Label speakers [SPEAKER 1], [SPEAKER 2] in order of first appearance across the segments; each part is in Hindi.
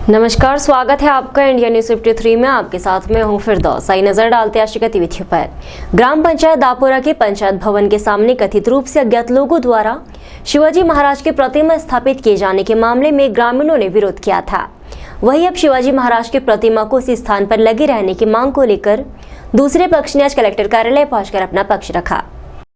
[SPEAKER 1] नमस्कार, स्वागत है आपका इंडिया न्यूज 53 में। आपके साथ में हूं फिरदौस। आई नजर डालते आज की गतिविधियों पर। ग्राम पंचायत दापोरा के पंचायत भवन के सामने कथित रूप से अज्ञात लोगों द्वारा शिवाजी महाराज की प्रतिमा स्थापित किए जाने के मामले में ग्रामीणों ने विरोध किया था। वहीं अब शिवाजी महाराज की प्रतिमा को इसी स्थान पर लगे रहने की मांग को लेकर दूसरे पक्ष ने आज कलेक्टर कार्यालय पहुंचकर अपना पक्ष रखा।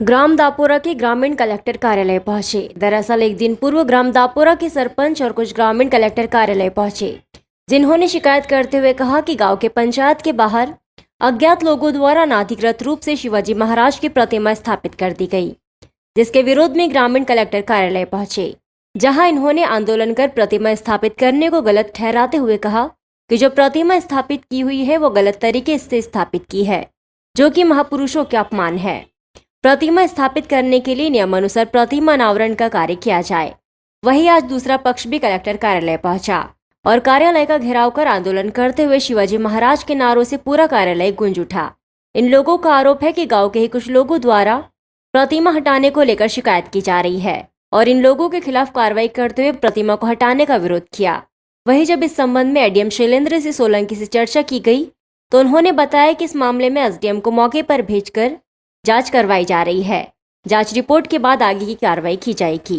[SPEAKER 1] ग्राम दापोरा के ग्रामीण कलेक्टर कार्यालय पहुंचे। दरअसल एक दिन पूर्व ग्राम दापोरा के सरपंच और कुछ ग्रामीण कलेक्टर कार्यालय पहुंचे, जिन्होंने शिकायत करते हुए कहा कि गांव के पंचायत के बाहर अज्ञात लोगों द्वारा अनाधिकृत रूप से शिवाजी महाराज की प्रतिमा स्थापित कर दी गई, जिसके विरोध में ग्रामीण कलेक्टर कार्यालय पहुंचे, जहां इन्होंने आंदोलन कर प्रतिमा स्थापित करने को गलत ठहराते हुए कहा कि जो प्रतिमा स्थापित की हुई है वो गलत तरीके से स्थापित की है, जो कि महापुरुषों का अपमान है। प्रतिमा स्थापित करने के लिए नियमानुसार प्रतिमा अनावरण का कार्य किया जाए। वहीं आज दूसरा पक्ष भी कलेक्टर कार्यालय पहुंचा और कार्यालय का घेराव कर आंदोलन करते हुए शिवाजी महाराज के नारों से पूरा कार्यालय गूंज उठा। इन लोगों का आरोप है कि गांव के ही कुछ लोगों द्वारा प्रतिमा हटाने को लेकर शिकायत की जा रही है और इन लोगों के खिलाफ कार्रवाई करते हुए प्रतिमा को हटाने का विरोध किया। वहीं जब इस संबंध में एडीएम शैलेंद्र सिंह सोलंकी से चर्चा की गई तो उन्होंने बताया कि इस मामले में एसडीएम को मौके पर भेजकर जांच करवाई जा रही है। जांच रिपोर्ट के बाद आगे की कार्रवाई की जाएगी।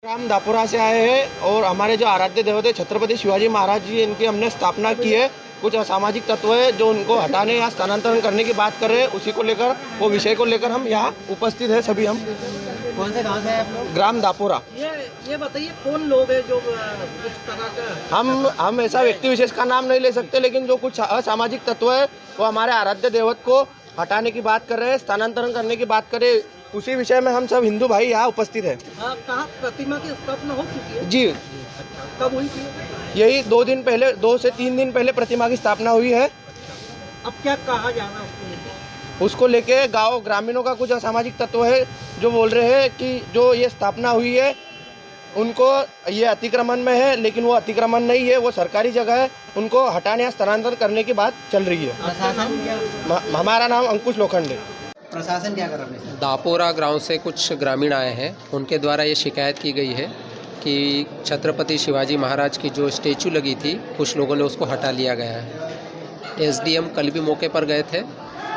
[SPEAKER 2] ग्राम दापोरा से आए हैं और हमारे जो आराध्य देवता छत्रपति शिवाजी महाराज जी, इनकी हमने स्थापना की है। कुछ असामाजिक तत्व है जो उनको हटाने या स्थानांतरण करने की बात कर रहे हैं, उसी को लेकर, वो विषय को लेकर हम यहाँ उपस्थित है। सभी हम
[SPEAKER 3] कौन से गांव से हैं आप लोग?
[SPEAKER 2] ग्राम दापोरा।
[SPEAKER 3] ये बताइए कौन लोग हैं जो कुछ तरह का?
[SPEAKER 2] हम ऐसा व्यक्ति विशेष का नाम नहीं ले सकते, लेकिन जो कुछ असामाजिक तत्व है वो हमारे आराध्य देवत को हटाने की बात कर रहे हैं, स्थानांतरण करने की बात कर रहे हैं। उसी विषय में हम सब हिंदू भाई यहाँ उपस्थित है।
[SPEAKER 3] कहाँ प्रतिमा की स्थापना हो चुकी है?
[SPEAKER 2] जी,
[SPEAKER 3] कब हुई थी?
[SPEAKER 2] यही 2 से 3 दिन पहले प्रतिमा की स्थापना हुई है।
[SPEAKER 3] अब क्या कहा जाना
[SPEAKER 2] उसको लेके गांव ग्रामीणों का कुछ असामाजिक तत्व है जो बोल रहे हैं कि जो ये स्थापना हुई है उनको ये अतिक्रमण में है, लेकिन वो अतिक्रमण नहीं है, वो सरकारी जगह है। उनको हटाने या स्थानांतरण करने की बात चल रही है।
[SPEAKER 3] प्रशासन क्या?
[SPEAKER 2] हमारा नाम अंकुश लोखंडे।
[SPEAKER 3] प्रशासन क्या कर रहा है?
[SPEAKER 4] दापोरा गांव से कुछ ग्रामीण आए हैं, उनके द्वारा ये शिकायत की गई है कि छत्रपति शिवाजी महाराज की जो स्टैचू लगी थी, कुछ लोगों ने उसको हटा लिया गया है। एसडीएम कल भी मौके पर गए थे।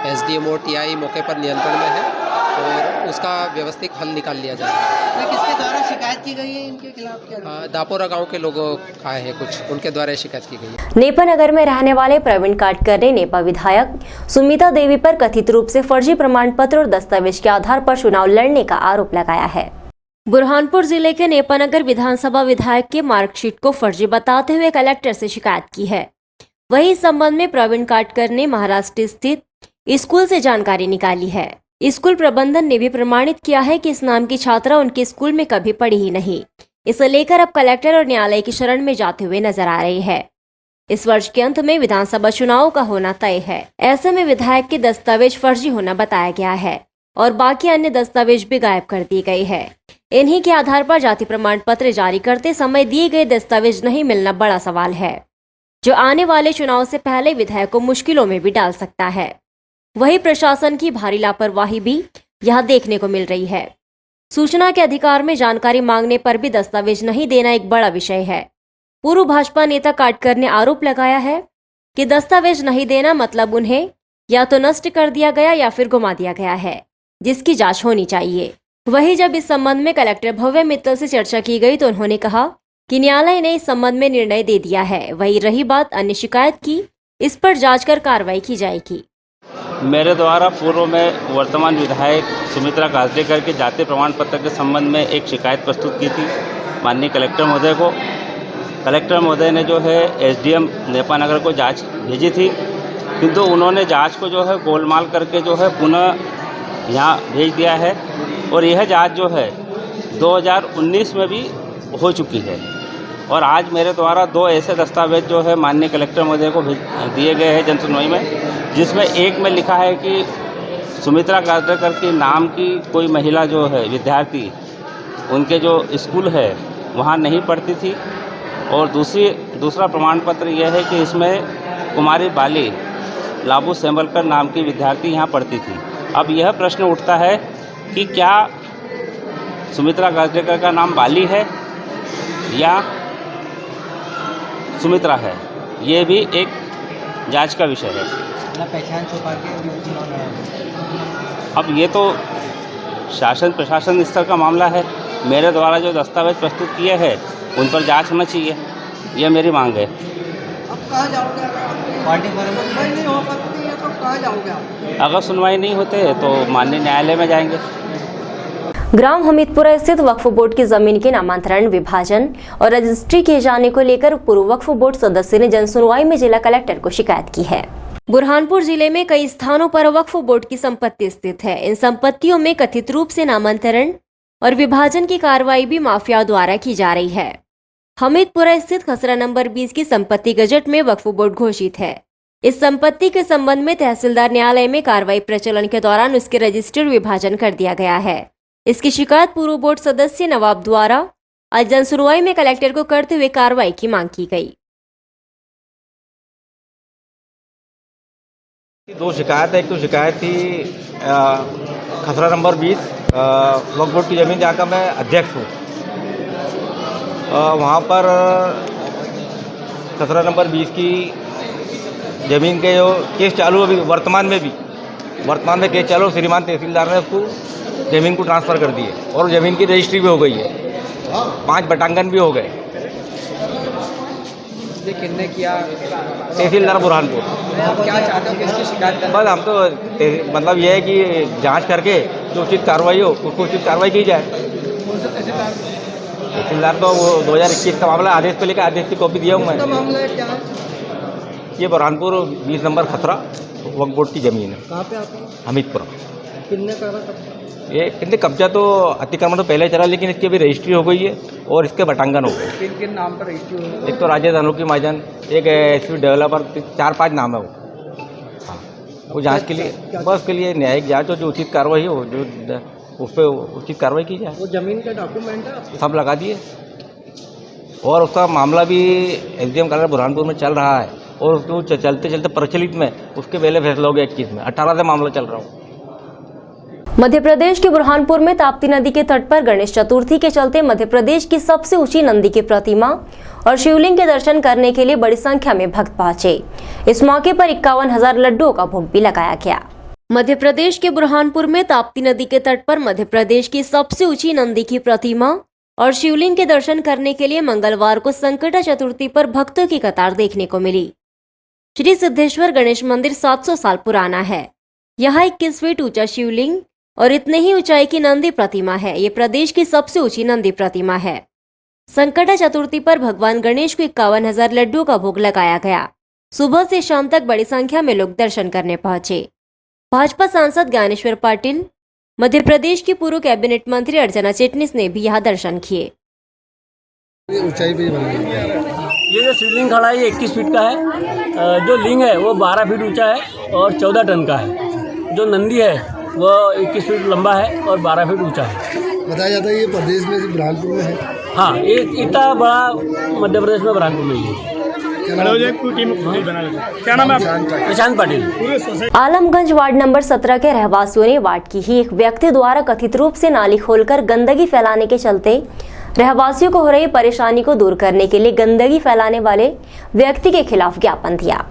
[SPEAKER 4] एसडीएम और टीआई मौके पर नियंत्रण में है और उसका व्यवस्थित हल निकाल लिया जाएगा।
[SPEAKER 3] किसके द्वारा शिकायत की गई है इनके खिलाफ? क्या
[SPEAKER 4] दापोरा गांव के लोगों आए हैं कुछ, उनके द्वारा शिकायत की गई है।
[SPEAKER 1] नेपा नगर में रहने वाले प्रवीण काटकर ने नेपा विधायक सुमिता देवी पर कथित रूप से फर्जी प्रमाण पत्र और दस्तावेज के आधार पर चुनाव लड़ने का आरोप लगाया है। बुरहानपुर जिले के नेपानगर विधानसभा विधायक के मार्कशीट को फर्जी बताते हुए कलेक्टर से शिकायत की है। वहीं इस संबंध में प्रवीण काटकर ने महाराष्ट्र स्थित स्कूल से जानकारी निकाली है। स्कूल प्रबंधन ने भी प्रमाणित किया है कि इस नाम की छात्रा उनके स्कूल में कभी पढ़ी ही नहीं। इसे लेकर अब कलेक्टर और न्यायालय की शरण में जाते हुए नजर आ रहे हैं। इस वर्ष के अंत में विधानसभा चुनाव का होना तय है। ऐसे में विधायक के दस्तावेज फर्जी होना बताया गया है और बाकी अन्य दस्तावेज भी गायब कर दिए गए हैं। इन्हीं के आधार पर जाति प्रमाण पत्र जारी करते समय दिए गए दस्तावेज नहीं मिलना बड़ा सवाल है, जो आने वाले चुनाव से पहले विधायक को मुश्किलों में भी डाल सकता है। वहीं प्रशासन की भारी लापरवाही भी यहां देखने को मिल रही है। सूचना के अधिकार में जानकारी मांगने पर भी दस्तावेज नहीं देना एक बड़ा विषय है। पूर्व भाजपा नेता काटकर ने आरोप लगाया है कि दस्तावेज नहीं देना मतलब उन्हें या तो नष्ट कर दिया गया या फिर गुमा दिया गया है, जिसकी जांच होनी चाहिए। वहीं जब इस संबंध में कलेक्टर भव्य मित्तल से चर्चा की गई तो उन्होंने कहा कि न्यायालय ने इस संबंध में निर्णय दे दिया है। वहीं रही बात अन्य शिकायत की, इस पर जांच कर कार्रवाई की जाएगी।
[SPEAKER 5] मेरे द्वारा पूर्व में वर्तमान विधायक सुमित्रा काजलेकर के जाति प्रमाण पत्र के संबंध में एक शिकायत प्रस्तुत की थी माननीय कलेक्टर महोदय को। कलेक्टर महोदय ने जो है एसडीएम नेपानगर को जांच भेजी थी, किंतु उन्होंने जांच को जो है गोलमाल करके जो है पुनः यहाँ भेज दिया है और यह जांच जो है 2019 में भी हो चुकी है। और आज मेरे द्वारा 2 ऐसे दस्तावेज जो है माननीय कलेक्टर महोदय को दिए गए हैं जनसुनवाई में, जिसमें एक में लिखा है कि सुमित्रा काजलेकर के नाम की कोई महिला जो है विद्यार्थी उनके जो स्कूल है वहाँ नहीं पढ़ती थी, और दूसरा प्रमाण पत्र यह है कि इसमें कुमारी बाली लाबू सेम्बलकर नाम की विद्यार्थी यहाँ पढ़ती थी। अब यह प्रश्न उठता है कि क्या सुमित्रा काजलेकर का नाम बाली है या सुमित्रा है, ये भी एक जांच का विषय है।
[SPEAKER 3] पहचान छुपा के
[SPEAKER 5] अब ये तो शासन प्रशासन स्तर का मामला है। मेरे द्वारा जो दस्तावेज प्रस्तुत किए हैं उन पर जांच होना चाहिए, यह मेरी मांग है।
[SPEAKER 3] अब कहाँ जाओगे? पार्टी सुनवाई नहीं हो सकती है तो कहाँ जाओगे आप?
[SPEAKER 5] अगर सुनवाई नहीं होते तो माननीय न्यायालय में जाएंगे।
[SPEAKER 1] ग्राम हमीदपुरा स्थित वक्फ बोर्ड की जमीन के नामांतरण, विभाजन और रजिस्ट्री किए जाने को लेकर पूर्व वक्फ बोर्ड सदस्य ने जनसुनवाई में जिला कलेक्टर को शिकायत की है। बुरहानपुर जिले में कई स्थानों पर वक्फ बोर्ड की संपत्ति स्थित है। इन संपत्तियों में कथित रूप से नामांतरण और विभाजन की कार्रवाई भी माफिया द्वारा की जा रही है। हमीदपुरा स्थित खसरा नंबर 20 की संपत्ति गजट में वक्फ बोर्ड घोषित है। इस संपत्ति के संबंध में तहसीलदार न्यायालय में कार्रवाई प्रचलन के दौरान उसके रजिस्टर विभाजन कर दिया गया है। इसकी शिकायत पूर्व बोर्ड सदस्य नवाब द्वारा आज जनसुनवाई में कलेक्टर को करते हुए कार्रवाई की मांग की गई।
[SPEAKER 6] दो शिकायत है। एक तो शिकायत थी खसरा नंबर 20 वक्फ बोर्ड की ज़मीन जहाँ का मैं अध्यक्ष हूँ। वहाँ पर खसरा नंबर 20 की ज़मीन के जो केस चालू अभी वर्तमान में केस चालू, श्रीमान तहसीलदार ने उसको ज़मीन को ट्रांसफ़र कर दी है और ज़मीन की रजिस्ट्री भी हो गई है, 5 बटांगन भी हो गए।
[SPEAKER 3] किसने किया?
[SPEAKER 6] तहसीलदार बुरहानपुर।
[SPEAKER 3] क्या चाहते हो, किसकी शिकायत करें?
[SPEAKER 6] बस हम तो मतलब ये है कि जांच करके जो उचित कार्रवाई हो उसको उचित कार्रवाई की जाए। तहसीलदार तो वो 2021 का मामला, आदेश को लेकर आदेश की कॉपी दिया हूँ मैं।
[SPEAKER 3] मामला है क्या?
[SPEAKER 6] ये बुरहानपुर 20 नंबर खसरा वक्फ बोर्ड की ज़मीन है।
[SPEAKER 3] कहाँ पे आते हैं?
[SPEAKER 6] हमीदपुरा।
[SPEAKER 3] कितने करा कब्जा?
[SPEAKER 6] ये कितने कब्जा तो अतिक्रमण तो पहले चला, लेकिन इसकी अभी रजिस्ट्री हो गई है और इसके बटांगन हो गए।
[SPEAKER 3] किन किन नाम पर रजिस्ट्री हुई?
[SPEAKER 6] एक तो राजेश अनोखी महाजन, एक एसपी डेवलपर, 4-5 नाम है वो। हाँ, वो जांच के लिए, बस के लिए न्यायिक जांच हो, जो उचित कार्रवाई हो, जो उस पर उचित कार्रवाई की जाए।
[SPEAKER 3] वो जमीन का डॉक्यूमेंट है
[SPEAKER 6] सब लगा दिए और उसका मामला भी एसडीएम कलेक्टर बुरहानपुर में चल रहा है और उसको चलते चलते प्रचलित में उसके पहले फैसला हो गया 21 में, 18 से मामला चल रहा हो।
[SPEAKER 1] मध्य प्रदेश के बुरहानपुर में ताप्ती नदी के तट पर गणेश चतुर्थी के चलते मध्य प्रदेश की सबसे ऊंची नंदी की प्रतिमा और शिवलिंग के दर्शन करने के लिए बड़ी संख्या में भक्त पहुंचे। इस मौके पर 51,000 लड्डुओं का भोग भी लगाया गया। मध्य प्रदेश के बुरहानपुर में ताप्ती नदी के तट पर मध्य प्रदेश की सबसे ऊंची नंदी की प्रतिमा और शिवलिंग के दर्शन करने के लिए मंगलवार को संकटा चतुर्थी पर भक्तों की कतार देखने को मिली। श्री सिद्धेश्वर गणेश मंदिर 700 साल पुराना है। यहाँ 21 फीट ऊंचा शिवलिंग और इतने ही ऊंचाई की नंदी प्रतिमा है। ये प्रदेश की सबसे ऊंची नंदी प्रतिमा है। संकटा चतुर्थी पर भगवान गणेश को 51,000 लड्डू का भोग लगाया गया। सुबह से शाम तक बड़ी संख्या में लोग दर्शन करने पहुंचे। भाजपा सांसद ज्ञानेश्वर पाटिल, मध्य प्रदेश की पूर्व कैबिनेट मंत्री अर्चना चिटनिस ने भी यहाँ दर्शन किए।
[SPEAKER 7] ऊंचाई पे ये जो शिवलिंग खड़ा है ये 21 फीट का है। जो लिंग है वो 12 फीट ऊंचा है और 14 टन का है। जो नंदी है वो 21 फीट लंबा है और 12 फीट ऊंचा है।
[SPEAKER 8] बताया जाता है ये प्रदेश में बुरहानपुर में है।
[SPEAKER 7] हाँ, ये इतना बड़ा मध्य प्रदेश में बुरहानपुर में ही है। क्या नाम है आपका? प्रशांत पाटिल।
[SPEAKER 1] आलमगंज वार्ड नंबर 17 के रहवासियों ने वार्ड की ही एक व्यक्ति द्वारा कथित रूप से नाली खोलकर गंदगी फैलाने के चलते रहवासियों को हो रही परेशानी को दूर करने के लिए गंदगी फैलाने वाले व्यक्ति के खिलाफ ज्ञापन दिया।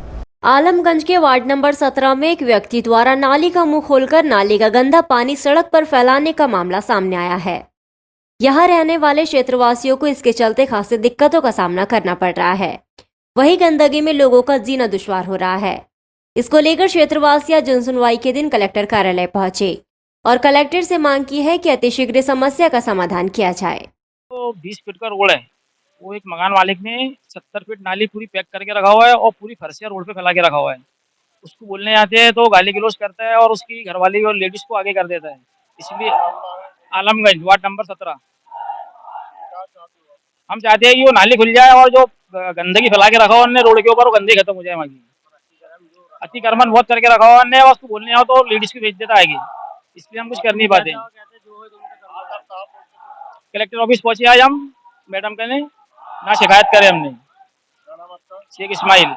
[SPEAKER 1] आलमगंज के वार्ड नंबर 17 में एक व्यक्ति द्वारा नाली का मुंह खोलकर नाली का गंदा पानी सड़क पर फैलाने का मामला सामने आया है। यहाँ रहने वाले क्षेत्रवासियों को इसके चलते खासी दिक्कतों का सामना करना पड़ रहा है। वही गंदगी में लोगों का जीना दुश्वार हो रहा है। इसको लेकर क्षेत्रवासी आज जनसुनवाई के दिन कलेक्टर कार्यालय पहुंचे और कलेक्टर से मांग की है कि अतिशीघ्र समस्या का समाधान किया जाए।
[SPEAKER 9] तो 20 फीट का रोड है, वो एक मकान मालिक ने 70 फीट नाली पूरी पैक करके रखा हुआ है और पूरी फर्शिया रोड पे फैला के रखा हुआ है। उसको बोलने आते हैं तो गाली गलौज करता है और उसकी घरवाली और लेडीज को आगे कर देता है। इसलिए आलमगंज वार्ड नंबर 17 हम चाहते हैं कि वो नाली खुल जाए और जो गंदगी फैला के रखा हुआ है रोड के ऊपर वो गंदगी खत्म हो जाए। वहाँ की अतिक्रमण बहुत करके रखा हुआ है, उसको बोलने आओ तो लेडीज को भेज देता है आगे, इसलिए हम कुछ कर नहीं पाते। कलेक्टर ऑफिस पहुंचे आज हम, मैडम कहने ना शिकायत करें हमने। शेख इस्माइल।